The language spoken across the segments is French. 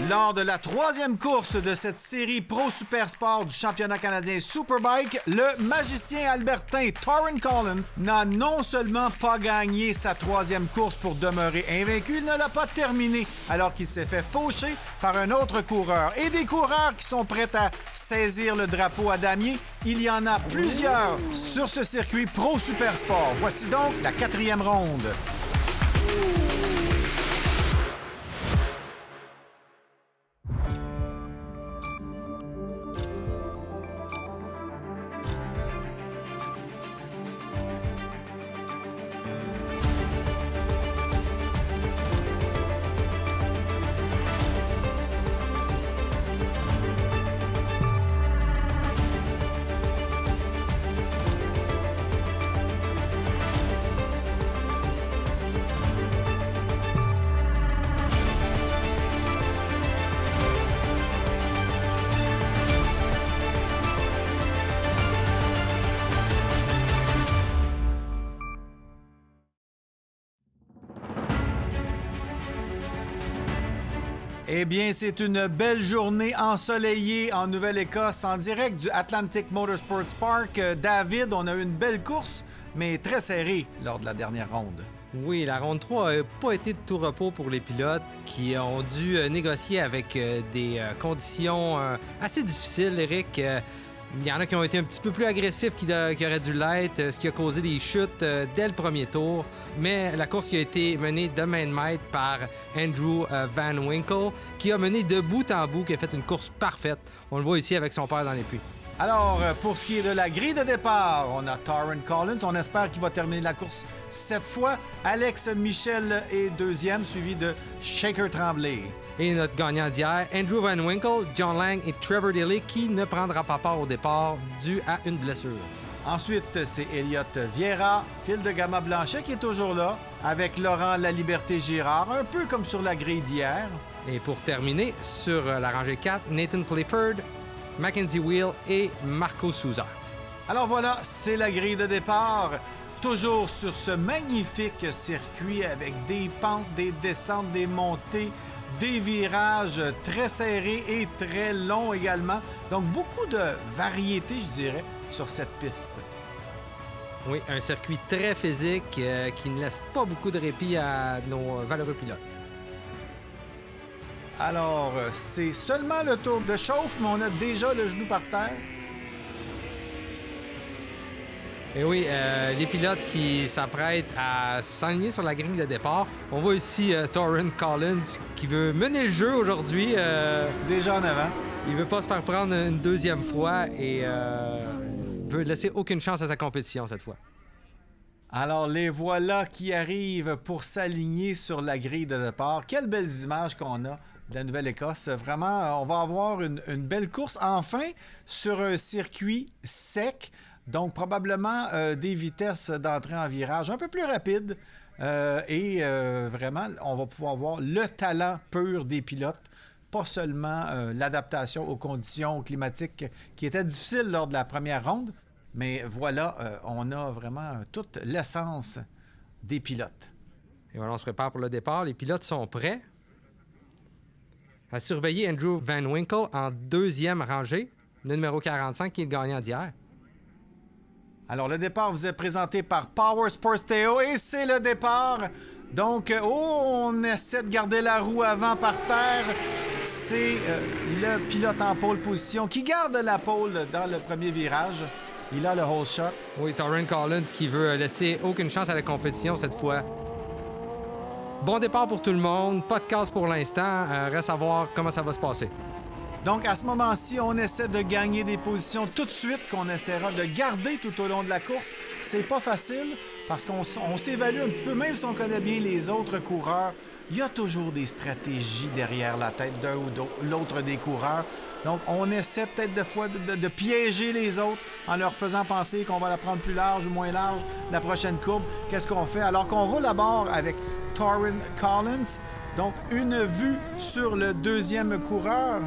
Lors de la troisième course de cette série Pro Super Sport du championnat canadien Superbike, le magicien albertain Torren Collins n'a non seulement pas gagné sa troisième course pour demeurer invaincu, il ne l'a pas terminé alors qu'il s'est fait faucher par un autre coureur. Et des coureurs qui sont prêts à saisir le drapeau à damier, il y en a plusieurs sur ce circuit Pro Super Sport. Voici donc la quatrième ronde. Eh bien, c'est une belle journée ensoleillée en Nouvelle-Écosse en direct du Atlantic Motorsports Park. David, on a eu une belle course, mais très serrée lors de la dernière ronde. Oui, la ronde 3 n'a pas été de tout repos pour les pilotes qui ont dû négocier avec des conditions assez difficiles, Eric. Il y en a qui ont été un petit peu plus agressifs qu'ils auraient dû l'être, ce qui a causé des chutes dès le premier tour. Mais la course qui a été menée de main de maître par Andrew Van Winkle, qui a mené de bout en bout, qui a fait une course parfaite. On le voit ici avec son père dans les puits. Alors, pour ce qui est de la grille de départ, on a Torren Collins. On espère qu'il va terminer la course cette fois. Alex Michel est deuxième, suivi de Shaker Tremblay. Et notre gagnant d'hier, Andrew Van Winkle, John Lang et Trevor Daley, qui ne prendra pas part au départ dû à une blessure. Ensuite, c'est Elliott Vieira, Phil de Gama-Blanchet qui est toujours là, avec Laurent Laliberté-Girard, un peu comme sur la grille d'hier. Et pour terminer, sur la rangée 4, Nathan Playford, Mackenzie Wheel et Marco Souza. Alors voilà, c'est la grille de départ. Toujours sur ce magnifique circuit avec des pentes, des descentes, des montées, des virages très serrés et très longs également. Donc beaucoup de variété, je dirais, sur cette piste. Oui, un circuit très physique qui ne laisse pas beaucoup de répit à nos valeureux pilotes. Alors, c'est seulement le tour de chauffe, mais on a déjà le genou par terre. Et oui, les pilotes qui s'apprêtent à s'aligner sur la grille de départ. On voit ici Torren Collins qui veut mener le jeu aujourd'hui. Déjà en avant. Il veut pas se faire prendre une deuxième fois et veut laisser aucune chance à sa compétition cette fois. Alors, les voilà qui arrivent pour s'aligner sur la grille de départ. Quelles belles images qu'on a de la Nouvelle-Écosse. Vraiment, on va avoir une belle course enfin sur un circuit sec. Donc, probablement des vitesses d'entrée en virage un peu plus rapides. Vraiment, on va pouvoir voir le talent pur des pilotes. Pas seulement l'adaptation aux conditions climatiques qui étaient difficiles lors de la première ronde. Mais voilà, on a vraiment toute l'essence des pilotes. Et voilà, on se prépare pour le départ. Les pilotes sont prêts à surveiller Andrew Van Winkle en deuxième rangée, le numéro 45 qui est le gagnant d'hier. Alors, le départ vous est présenté par Power Sports Théo et c'est le départ. Donc, on essaie de garder la roue avant par terre. C'est le pilote en pole position qui garde la pole dans le premier virage. Il a le whole shot. Oui, Torren Collins qui veut laisser aucune chance à la compétition cette fois. Bon départ pour tout le monde. Pas de casse pour l'instant. Reste à voir comment ça va se passer. Donc, à ce moment-ci, on essaie de gagner des positions tout de suite qu'on essaiera de garder tout au long de la course. C'est pas facile parce qu'on s'évalue un petit peu, même si on connaît bien les autres coureurs. Il y a toujours des stratégies derrière la tête d'un ou l'autre des coureurs. Donc, on essaie peut-être des fois de piéger les autres en leur faisant penser qu'on va la prendre plus large ou moins large la prochaine courbe. Qu'est-ce qu'on fait? Alors qu'on roule à bord avec Torren Collins. Donc, une vue sur le deuxième coureur.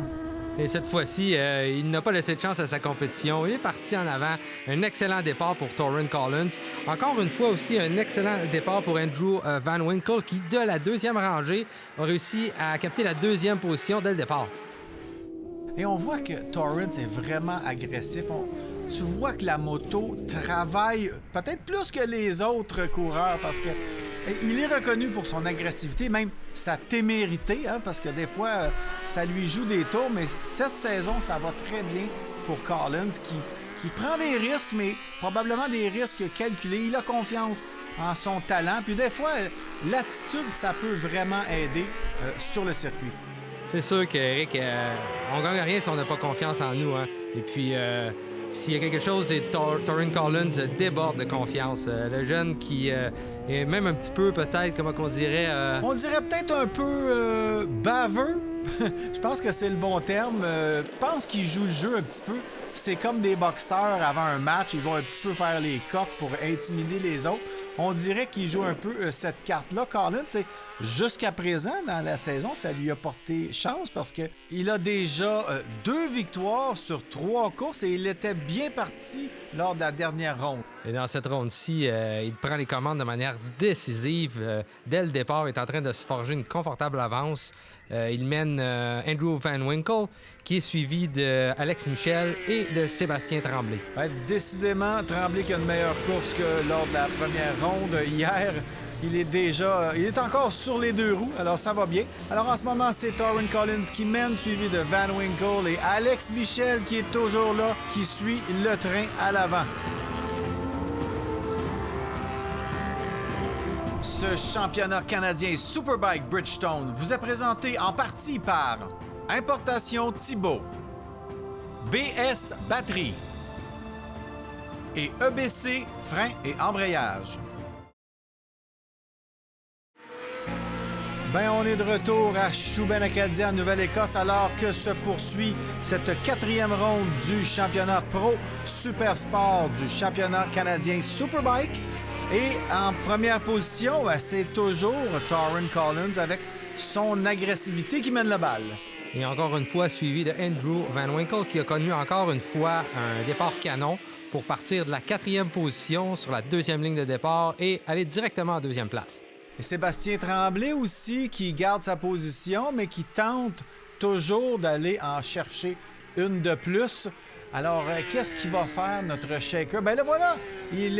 Et cette fois-ci, il n'a pas laissé de chance à sa compétition. Il est parti en avant. Un excellent départ pour Torrin Collins. Encore une fois aussi, un excellent départ pour Andrew Van Winkle qui, de la deuxième rangée, a réussi à capter la deuxième position dès le départ. Et on voit que Torrance est vraiment agressif. Tu vois que la moto travaille peut-être plus que les autres coureurs parce que il est reconnu pour son agressivité, même sa témérité, hein, parce que des fois, ça lui joue des tours, mais cette saison, ça va très bien pour Collins qui prend des risques, mais probablement des risques calculés. Il a confiance en son talent. Puis des fois, l'attitude, ça peut vraiment aider sur le circuit. C'est sûr qu'Éric, on gagne rien si on n'a pas confiance en nous. Hein. Et puis, s'il y a quelque chose, c'est Torrin Collins déborde de confiance. Le jeune qui est même un petit peu, peut-être, comment on dirait... On dirait peut-être un peu baveux. Je pense que c'est le bon terme. Je pense qu'il joue le jeu un petit peu. C'est comme des boxeurs avant un match. Ils vont un petit peu faire les coques pour intimider les autres. On dirait qu'il joue un peu cette carte-là. Collins, jusqu'à présent, dans la saison, ça lui a porté chance parce qu'il a déjà 2 victoires sur 3 courses et il était bien parti lors de la dernière ronde. Et dans cette ronde-ci, il prend les commandes de manière décisive. Dès le départ, il est en train de se forger une confortable avance. Il mène Andrew Van Winkle, qui est suivi d'Alex Michel et de Sébastien Tremblay. Décidément, Tremblay qui a une meilleure course que lors de la première ronde hier. Il est encore sur les 2 roues, alors ça va bien. Alors en ce moment, c'est Torrin Collins qui mène, suivi de Van Winkle et Alex Michel qui est toujours là, qui suit le train à l'avant. Ce championnat canadien Superbike Bridgestone vous est présenté en partie par Importation Thibault, BS Batterie et EBC Freins et Embrayage. On est de retour à Shubin-Acadie en Nouvelle-Écosse alors que se poursuit cette 4e ronde du championnat Pro Super Sport du championnat canadien Superbike. Et en première position, c'est toujours Torrin Collins avec son agressivité qui mène la balle. Et encore une fois, suivi de Andrew Van Winkle qui a connu encore une fois un départ canon pour partir de la 4e position sur la 2e ligne de départ et aller directement en 2e place. Et Sébastien Tremblay aussi qui garde sa position, mais qui tente toujours d'aller en chercher une de plus. Alors, qu'est-ce qu'il va faire, notre shaker? Le voilà! Il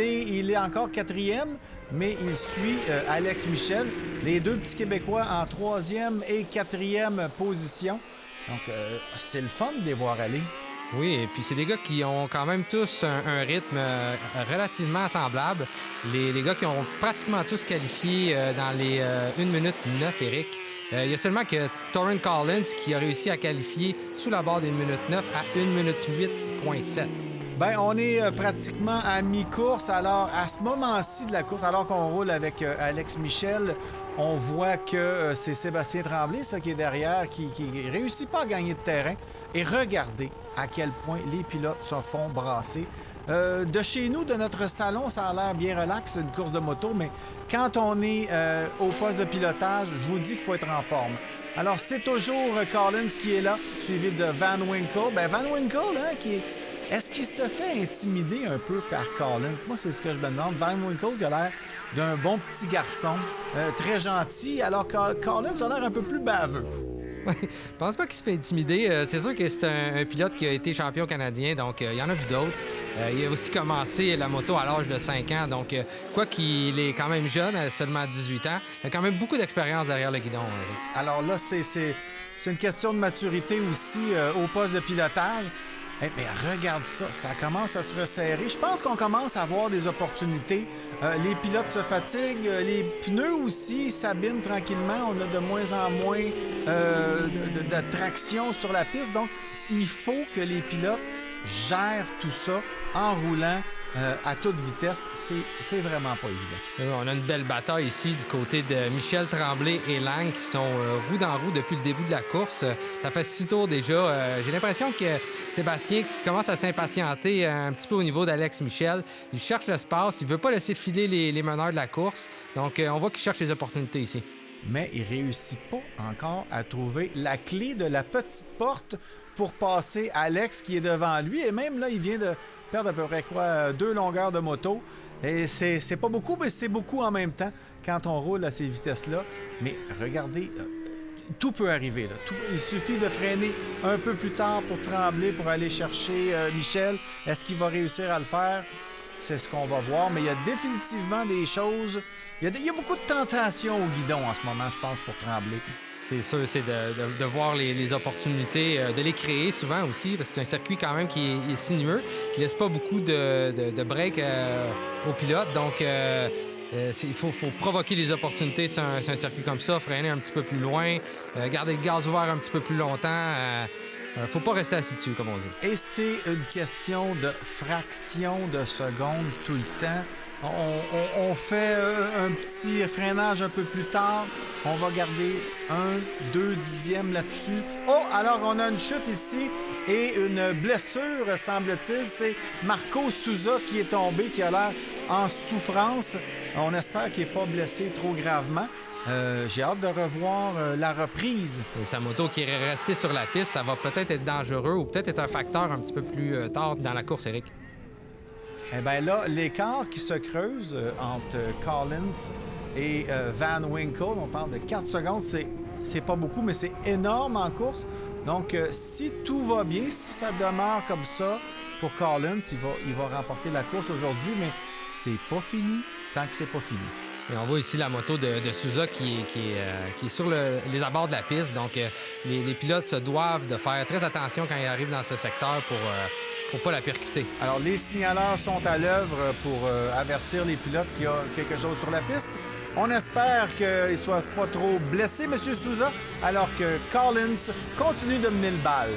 est encore 4e, mais il suit Alex Michel. Les 2 petits Québécois en 3e et 4e position. Donc, c'est le fun de les voir aller. Oui, et puis c'est des gars qui ont quand même tous un rythme relativement semblable. Les gars qui ont pratiquement tous qualifié dans les 1 minute 9, Éric. Il y a seulement que Torrin Collins qui a réussi à qualifier sous la barre des 1 minute 9 à 1 minute 8.7. On est pratiquement à mi-course. Alors, à ce moment-ci de la course, alors qu'on roule avec Alex Michel, on voit que c'est Sébastien Tremblay, ça, qui est derrière, qui réussit pas à gagner de terrain. Et regardez à quel point les pilotes se font brasser. De chez nous, de notre salon, ça a l'air bien relax, une course de moto, mais quand on est au poste de pilotage, je vous dis qu'il faut être en forme. Alors, c'est toujours Collins qui est là, suivi de Van Winkle. Van Winkle, hein, est-ce qu'il se fait intimider un peu par Collins? Moi, c'est ce que je me demande. Van Winkle qui a l'air d'un bon petit garçon, très gentil, alors que Collins a l'air un peu plus baveux. Oui, je pense pas qu'il se fait intimider. C'est sûr que c'est un pilote qui a été champion canadien, donc il y en a vu d'autres. Il a aussi commencé la moto à l'âge de 5 ans, donc quoi qu'il est quand même jeune, seulement 18 ans, il a quand même beaucoup d'expérience derrière le guidon. Alors là, c'est une question de maturité aussi au poste de pilotage. Mais regarde ça, ça commence à se resserrer. Je pense qu'on commence à avoir des opportunités. Les pilotes se fatiguent, les pneus aussi s'abîment tranquillement. On a de moins en moins de traction sur la piste. Donc, il faut que les pilotes gèrent tout ça en roulant à toute vitesse. C'est vraiment pas évident. On a une belle bataille ici du côté de Michel Tremblay et Lang qui sont roue dans roue depuis le début de la course. Ça fait 6 tours déjà. J'ai l'impression que Sébastien commence à s'impatienter un petit peu au niveau d'Alex Michel. Il cherche l'espace, il veut pas laisser filer les meneurs de la course. Donc, on voit qu'il cherche les opportunités ici. mais il réussit pas encore à trouver la clé de la petite porte pour passer Alex qui est devant lui. Et même là, il vient de perdre à peu près 2 longueurs de moto. Et c'est pas beaucoup, mais c'est beaucoup en même temps quand on roule à ces vitesses-là. Mais regardez, tout peut arriver. Là. Il suffit de freiner un peu plus tard pour Tremblay, pour aller chercher Michel. Est-ce qu'il va réussir à le faire? C'est ce qu'on va voir. Mais il y a définitivement des choses... Il y a beaucoup de tentations au guidon en ce moment, je pense, pour Tremblay. C'est sûr, c'est de voir les opportunités, de les créer souvent aussi, parce que c'est un circuit quand même qui est sinueux, qui laisse pas beaucoup de break aux pilotes. Donc, il faut provoquer les opportunités sur un circuit comme ça, freiner un petit peu plus loin, garder le gaz ouvert un petit peu plus longtemps. Faut pas rester assis dessus, comme on dit. Et c'est une question de fraction de seconde tout le temps. On fait un petit freinage un peu plus tard. On va garder 1-2 dixièmes là-dessus. Oh, alors on a une chute ici et une blessure, semble-t-il. C'est Marco Souza qui est tombé, qui a l'air en souffrance. On espère qu'il n'est pas blessé trop gravement. J'ai hâte de revoir la reprise. Et sa moto qui est restée sur la piste, ça va peut-être être dangereux ou peut-être être un facteur un petit peu plus tard dans la course, Éric. Eh bien là, l'écart qui se creuse entre Collins et Van Winkle, on parle de 4 secondes, c'est pas beaucoup, mais c'est énorme en course. Donc, si tout va bien, si ça demeure comme ça pour Collins, il va remporter la course aujourd'hui, mais c'est pas fini tant que c'est pas fini. Et on voit ici la moto de Souza qui est sur les abords de la piste. Donc, les pilotes se doivent de faire très attention quand ils arrivent dans ce secteur pour pas la percuter. Alors, les signaleurs sont à l'œuvre pour avertir les pilotes qu'il y a quelque chose sur la piste. On espère qu'il ne soit pas trop blessé, M. Souza, alors que Collins continue de mener le bal.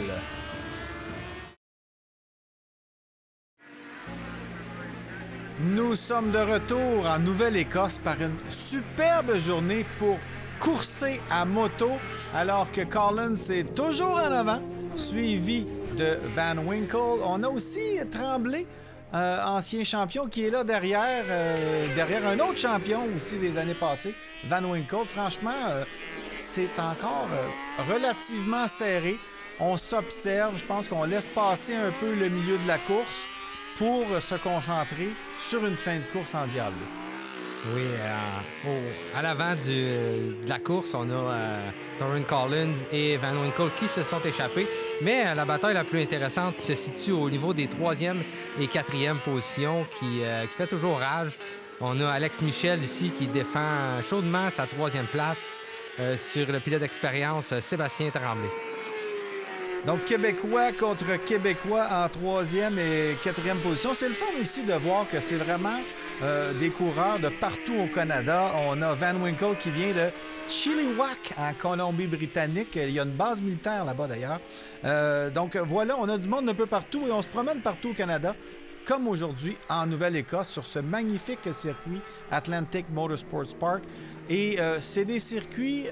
Nous sommes de retour en Nouvelle-Écosse par une superbe journée pour courser à moto, alors que Collins est toujours en avant, suivi de Van Winkle. On a aussi Tremblay, ancien champion, qui est là derrière un autre champion aussi des années passées, Van Winkle. Franchement, c'est encore relativement serré. On s'observe, je pense qu'on laisse passer un peu le milieu de la course pour se concentrer sur une fin de course endiablée. Oui, à l'avant de la course, on a Torrin Collins et Van Winkle qui se sont échappés. Mais la bataille la plus intéressante se situe au niveau des 3e et 4e positions qui fait toujours rage. On a Alex Michel ici qui défend chaudement sa 3e place sur le pilote d'expérience Sébastien Tremblay. Donc, Québécois contre Québécois en 3e et 4e position. C'est le fun aussi de voir que c'est vraiment des coureurs de partout au Canada. On a Van Winkle qui vient de Chilliwack, en Colombie-Britannique. Il y a une base militaire là-bas, d'ailleurs. Donc, voilà, on a du monde un peu partout et on se promène partout au Canada, comme aujourd'hui en Nouvelle-Écosse, sur ce magnifique circuit Atlantic Motorsports Park. Et c'est des circuits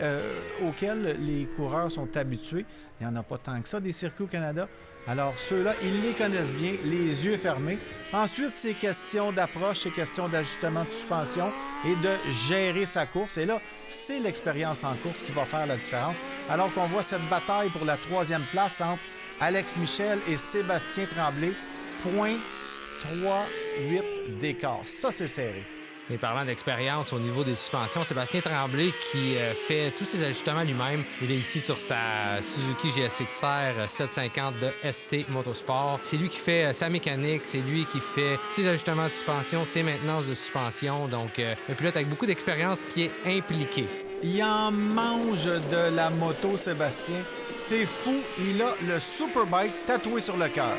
auxquels les coureurs sont habitués. Il n'y en a pas tant que ça, des circuits au Canada. Alors, ceux-là, ils les connaissent bien, les yeux fermés. Ensuite, c'est question d'approche, c'est question d'ajustement de suspension et de gérer sa course. Et là, c'est l'expérience en course qui va faire la différence. Alors qu'on voit cette bataille pour la 3e place entre Alex Michel et Sébastien Tremblay. Point 3-8 d'écart. Ça, c'est serré. Et parlant d'expérience au niveau des suspensions, Sébastien Tremblay qui fait tous ses ajustements lui-même. Il est ici sur sa Suzuki GSX-R 750 de ST Motorsport. C'est lui qui fait sa mécanique, c'est lui qui fait ses ajustements de suspension, ses maintenances de suspension. Donc, un pilote avec beaucoup d'expérience qui est impliqué. Il en mange de la moto, Sébastien. C'est fou, il a le Superbike tatoué sur le cœur.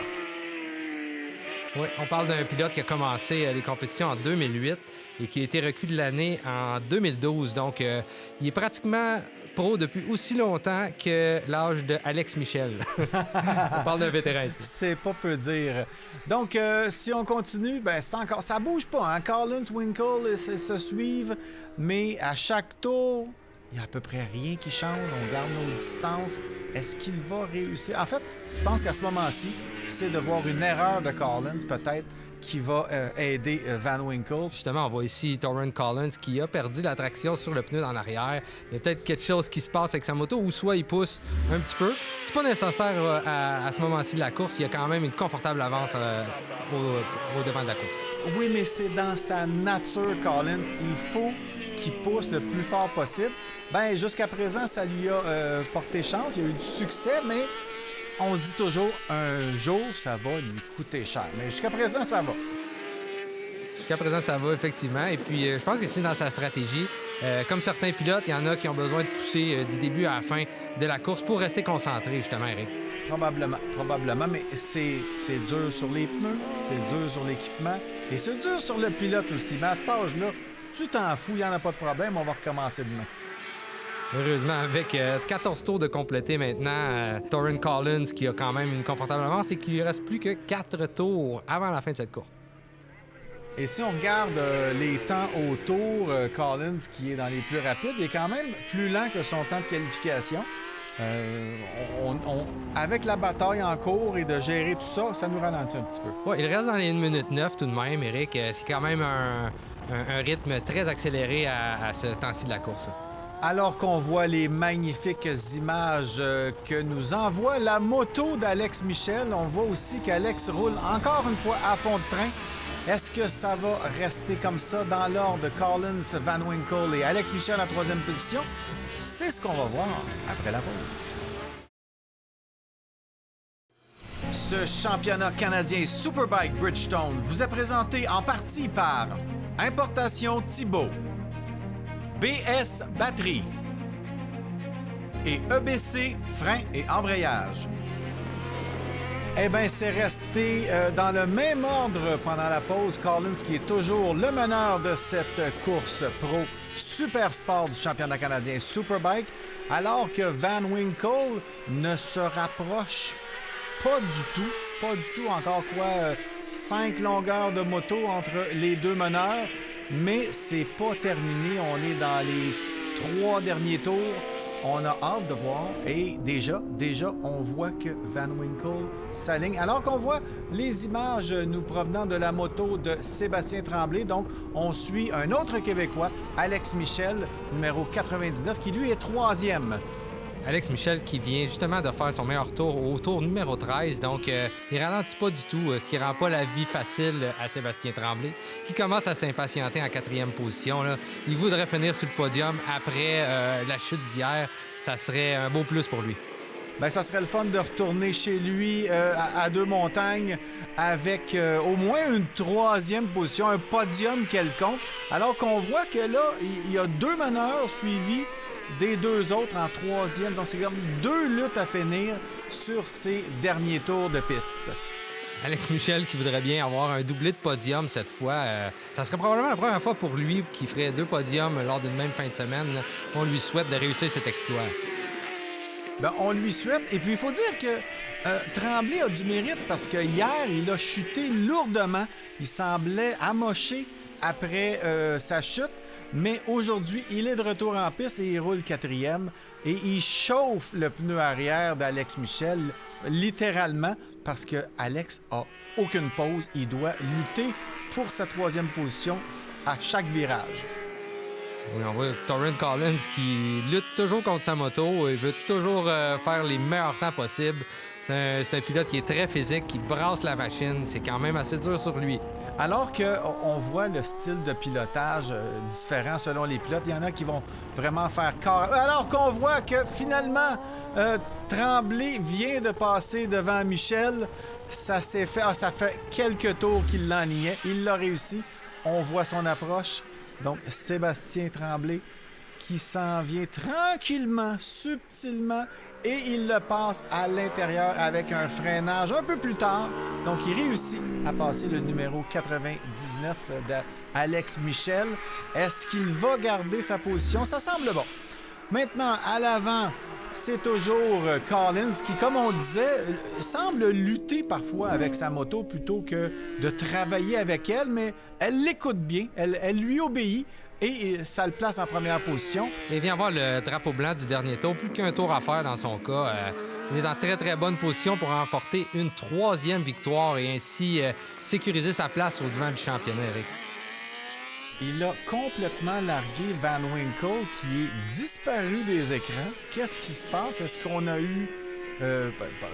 Oui, on parle d'un pilote qui a commencé les compétitions en 2008 et qui a été recru de l'année en 2012. Donc, il est pratiquement pro depuis aussi longtemps que l'âge de Alex Michel. On parle d'un vétéran ici. C'est pas peu dire. Donc, si on continue, ben c'est encore... Ça bouge pas, hein? Collins, Winkle se suivent, mais à chaque tour, Il n'y a à peu près rien qui change. On garde nos distances. Est-ce qu'il va réussir? En fait, je pense qu'à ce moment-ci, c'est de voir une erreur de Collins, peut-être, qui va aider Van Winkle. Justement, on voit ici Torrent Collins qui a perdu la traction sur le pneu en arrière. Il y a peut-être quelque chose qui se passe avec sa moto, ou soit il pousse un petit peu. C'est pas nécessaire à ce moment-ci de la course. Il y a quand même une confortable avance au devant de la course. Oui, mais c'est dans sa nature, Collins. Il faut qu'il pousse le plus fort possible. Ben, jusqu'à présent, ça lui a porté chance. Il y a eu du succès, mais on se dit toujours, un jour, ça va lui coûter cher. Mais jusqu'à présent, ça va. Jusqu'à présent, ça va, effectivement. Et puis, je pense que c'est dans sa stratégie. Comme certains pilotes, il y en a qui ont besoin de pousser du début à la fin de la course pour rester concentré, justement, Eric. Probablement, mais c'est dur sur les pneus, c'est dur sur l'équipement et c'est dur sur le pilote aussi. Mais à cet âge-là, tu t'en fous, il n'y en a pas de problème, on va recommencer demain. Heureusement, avec 14 tours de compléter maintenant, Torrent Collins qui a quand même une confortable avance et qu'il lui reste plus que 4 tours avant la fin de cette course. Et si on regarde les temps au tour, Collins qui est dans les plus rapides, il est quand même plus lent que son temps de qualification. Avec la bataille en cours et de gérer tout ça, ça nous ralentit un petit peu. Ouais, il reste dans les 1 minute 9 tout de même, Eric. C'est quand même un rythme très accéléré à ce temps-ci de la course. Alors qu'on voit les magnifiques images que nous envoie la moto d'Alex Michel, on voit aussi qu'Alex roule encore une fois à fond de train. Est-ce que ça va rester comme ça dans l'ordre de Collins, Van Winkle et Alex Michel en 3e position? C'est ce qu'on va voir après la pause. Ce championnat canadien Superbike Bridgestone vous est présenté en partie par Importation Thibault, BS Batterie et EBC Frein et Embrayage. Eh bien, c'est resté dans le même ordre pendant la pause. Collins qui est toujours le meneur de cette course pro Super Sport du championnat canadien Superbike, alors que Van Winkle ne se rapproche pas du tout, encore 5 longueurs de moto entre les deux meneurs, mais c'est pas terminé, on est dans les 3 derniers tours. On a hâte de voir et déjà, on voit que Van Winkle s'aligne. Alors qu'on voit les images nous provenant de la moto de Sébastien Tremblay. Donc, on suit un autre Québécois, Alex Michel, numéro 99, qui lui est 3e. Alex Michel qui vient justement de faire son meilleur tour au tour numéro 13. Donc, il ralentit pas du tout, ce qui rend pas la vie facile à Sébastien Tremblay, qui commence à s'impatienter en 4e position. Là. Il voudrait finir sur le podium après la chute d'hier. Ça serait un beau plus pour lui. Bien, ça serait le fun de retourner chez lui à Deux-Montagnes avec au moins une 3e position, un podium quelconque. Alors qu'on voit que là, il y a 2 meneurs suivis des 2 autres en 3e. Donc, c'est comme 2 luttes à finir sur ces derniers tours de piste. Alex Michel qui voudrait bien avoir un doublé de podium cette fois. Ça serait probablement la première fois pour lui qui ferait 2 podiums lors d'une même fin de semaine. On lui souhaite de réussir cet exploit. Bien, on lui souhaite. Et puis, il faut dire que Tremblay a du mérite parce que hier, il a chuté lourdement. Il semblait amoché après sa chute. Mais aujourd'hui, il est de retour en piste et il roule 4e. Et il chauffe le pneu arrière d'Alex Michel, littéralement, parce que Alex a aucune pause. Il doit lutter pour sa 3e position à chaque virage. Oui, on voit Torrent Collins qui lutte toujours contre sa moto et veut toujours faire les meilleurs temps possibles. C'est un pilote qui est très physique, qui brasse la machine. C'est quand même assez dur sur lui. Alors qu'on voit le style de pilotage différent selon les pilotes, il y en a qui vont vraiment faire corps. Alors qu'on voit que finalement, Tremblay vient de passer devant Michel. Ça s'est fait. Ça fait quelques tours qu'il l'enlignait. Il l'a réussi. On voit son approche. Donc, Sébastien Tremblay qui s'en vient tranquillement, subtilement, et il le passe à l'intérieur avec un freinage un peu plus tard. Donc, il réussit à passer le numéro 99 d'Alex Michel. Est-ce qu'il va garder sa position? Ça semble bon. Maintenant, à l'avant, c'est toujours Collins qui, comme on disait, semble lutter parfois avec sa moto plutôt que de travailler avec elle, mais elle l'écoute bien, elle lui obéit. et ça le place en première position. Il vient avoir le drapeau blanc du dernier tour. Plus qu'un tour à faire dans son cas. Il est en très, très bonne position pour remporter une 3e victoire et ainsi sécuriser sa place au devant du championnat, Eric. Il a complètement largué Van Winkle qui est disparu des écrans. Qu'est-ce qui se passe? Est-ce qu'on a eu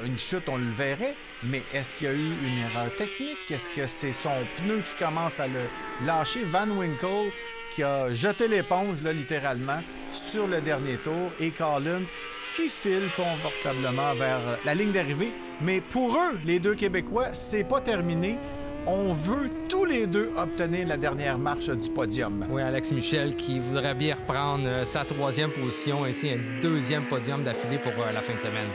une chute, on le verrait, mais est-ce qu'il y a eu une erreur technique? Est-ce que c'est son pneu qui commence à le lâcher? Van Winkle qui a jeté l'éponge, là, littéralement, sur le dernier tour, et Collins qui file confortablement vers la ligne d'arrivée. Mais pour eux, les deux Québécois, c'est pas terminé. On veut tous les deux obtenir la dernière marche du podium. Oui, Alex Michel qui voudrait bien reprendre sa 3e position, ainsi un 2e podium d'affilée pour la fin de semaine.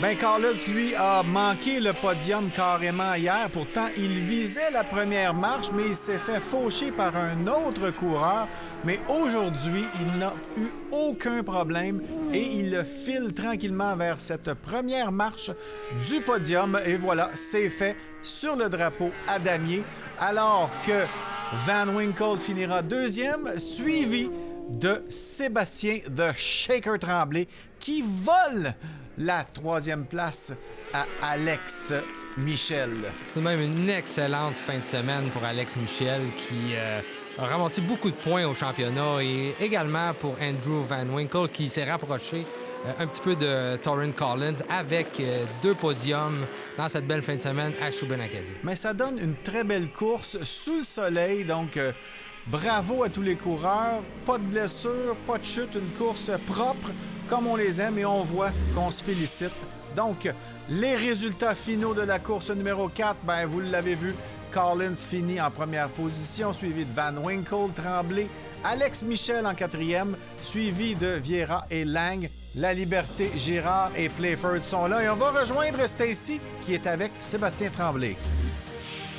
Ben, Collins, lui, a manqué le podium carrément hier. Pourtant, il visait la première marche, mais il s'est fait faucher par un autre coureur. Mais aujourd'hui, il n'a eu aucun problème et il le file tranquillement vers cette première marche du podium. Et voilà, c'est fait sur le drapeau à damier. Alors que Van Winkle finira 2e, suivi de Sébastien The Shaker Tremblay qui vole la 3e place à Alex Michel. Tout de même une excellente fin de semaine pour Alex Michel qui a ramassé beaucoup de points au championnat et également pour Andrew Van Winkle qui s'est rapproché un petit peu de Torrin Collins avec 2 podiums dans cette belle fin de semaine à Shubenacadie. Mais ça donne une très belle course sous le soleil, donc bravo à tous les coureurs. Pas de blessures, pas de chute, une course propre comme on les aime et on voit qu'on se félicite. Donc, les résultats finaux de la course numéro 4, ben vous l'avez vu, Collins finit en première position, suivi de Van Winkle, Tremblay, Alex Michel en 4e, suivi de Vieira et Lang. La Liberté, Girard et Playford sont là et on va rejoindre Stacy qui est avec Sébastien Tremblay.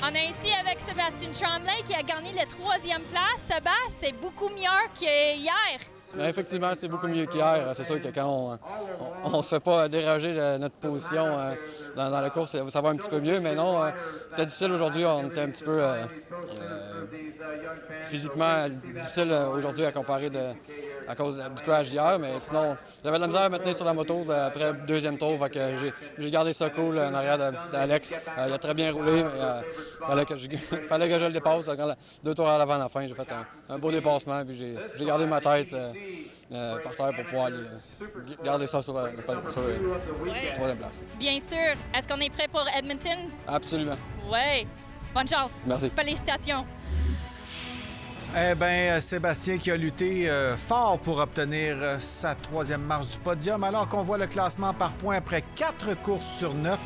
On est ici avec Sébastien Tremblay qui a gagné la 3e place. Sébastien, c'est beaucoup mieux qu'hier. Effectivement, c'est beaucoup mieux qu'hier. C'est sûr que quand on se fait pas déroger de notre position dans la course, ça va un petit peu mieux. Mais non, c'était difficile aujourd'hui. On était un petit peu physiquement difficile aujourd'hui à comparer à cause du crash d'hier. Mais sinon, j'avais de la misère à me tenir sur la moto après le 2e tour. Fait que j'ai gardé ça cool en arrière d'Alex. Il a très bien roulé, mais fallait que je le dépasse. 2 tours à l'avant à la fin, j'ai fait un beau dépassement. Puis j'ai gardé ma tête par terre pour pouvoir garder ça sur la 3e place. Bien sûr. Est-ce qu'on est prêt pour Edmonton? Absolument. Oui. Bonne chance. Merci. Félicitations. Eh bien, Sébastien qui a lutté fort pour obtenir sa 3e marche du podium, alors qu'on voit le classement par points après 4 courses sur 9.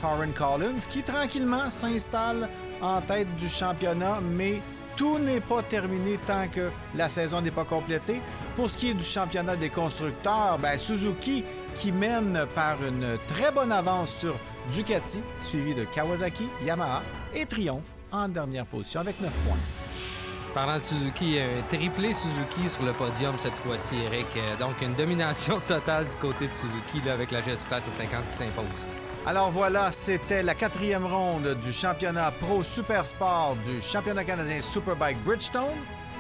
Torrin Collins qui tranquillement s'installe en tête du championnat, mais tout n'est pas terminé tant que la saison n'est pas complétée. Pour ce qui est du championnat des constructeurs, ben Suzuki qui mène par une très bonne avance sur Ducati, suivi de Kawasaki, Yamaha et Triumph en dernière position avec 9 points. Parlant de Suzuki, un triplé Suzuki sur le podium cette fois-ci, Eric. Donc une domination totale du côté de Suzuki là, avec la GS Class 750 qui s'impose. Alors voilà, c'était la 4e ronde du championnat Pro Super Sport du championnat canadien Superbike Bridgestone.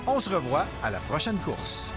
On se revoit à la prochaine course.